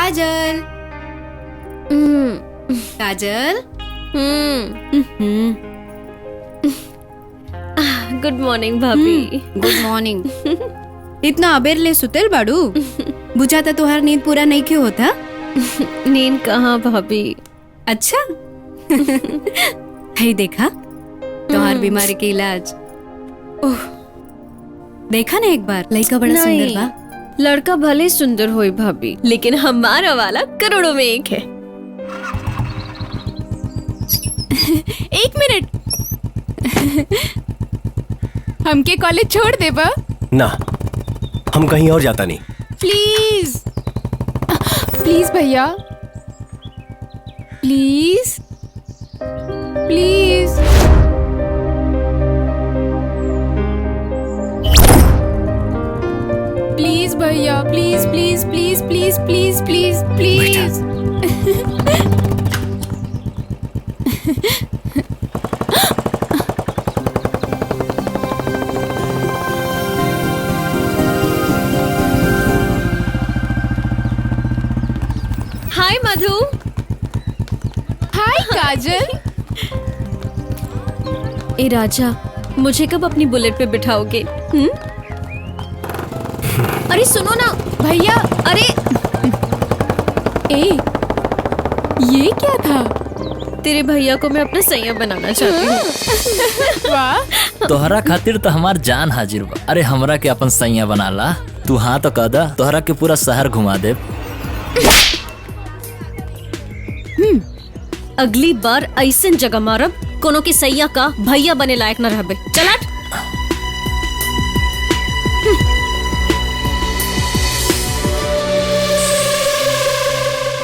Kajal Kajal good morning भाभी। Good morning. इतना अबेर ले सुतेल बाड़ू? बुझाता तुहार नींद पूरा नहीं क्यों होता? नींद कहाँ भाभी। अच्छा है देखा तुहार बीमारी के इलाज। ओह देखा ना एक बार, लड़का बड़ा सुंदर बा। लड़का भले सुंदर होई भाभी, लेकिन हमारा वाला करोड़ों में एक है। एक मिनट हमके कॉलेज छोड़ दे बा? ना, हम कहीं और जाता नहीं। प्लीज प्लीज भैया, प्लीज प्लीज। प्लीज भैया, please please please please please please please. Hi Madhu. Hi Kajal. ए राजा, मुझे कब अपनी बुलेट पे बिठाओगे? अरे सुनो ना भैया। अरे ए ये क्या था? तेरे भैया को मैं अपना सैया बनाना चाहती हूँ। वाह, तोहरा खातिर तो हमार जान हाजिर बा। अरे हमरा के अपन सैया बना ला। तू हाँ तो कह दा, तोहरा के पूरा शहर घुमा दे। अगली बार ऐसन जगह मारब कोनो के सैया का भैया बने लायक न रहबे। चल हट।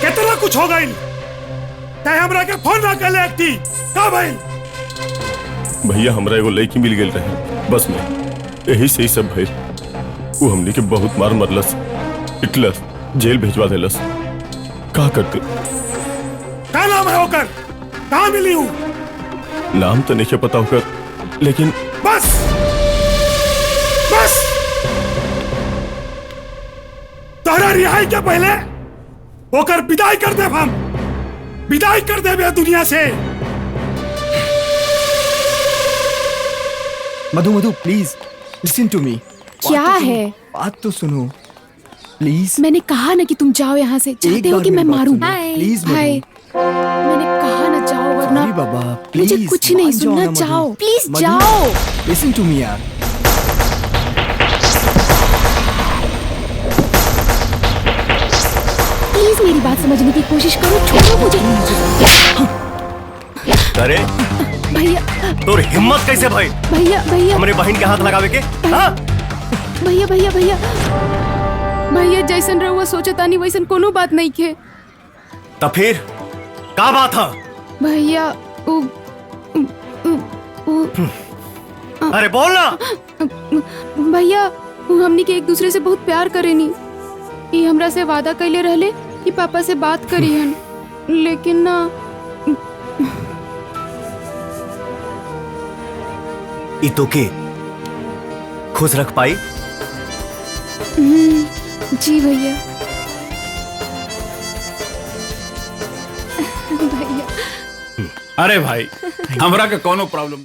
कितना कुछ हो गई, चाहे हमरा के फोन ना कर थी का भाई? भैया हमरा एगो लड़की मिल गई रहे बस में, यही से ही सब भइल। वो हमनी के बहुत मार मरलस, पिटलस, जेल भेजवा देलस। का करते? क्या नाम है होकर? कहाँ मिली हूँ? नाम तो नहीं पता होकर, लेकिन बस बस तोहरा रिहाई के पहले होकर विदाई कर दे। हम विदाई कर दे दुनिया से। मधु मधु प्लीज लिसन टू मी। क्या है? बात तो सुनो प्लीज। मैंने कहा ना कि तुम जाओ यहाँ से। चाहते हो कि मैं मारूं? प्लीज हाय, मैंने कहा ना जाओ, वरना बाबा प्लीज। मुझे कुछ नहीं सुनना। जाओ प्लीज, जाओ। लिसन टू मी यार। प्लीज मेरी बात समझने की कोशिश करो, छोड़ो मुझे। अरे भैया तोर हिम्मत कैसे भाई भैया भैया हमारे बहन के हाथ लगावे के? हाँ? भैया भैया भैया भैया, जैसन रहुआ सोचतानी वैसन कोनो बात नहीं खे। तो फिर का बात है? भैया अरे बोल ना। भैया हमनी के एक दूसरे से बहुत प्यार करेनी। ये हमरा से वादा कैले रहले कि पापा से बात करी हन, लेकिन ना। ई तो के खुश रख पाई? जी भैया। भैया अरे भाई, हमरा के कोनो प्रॉब्लम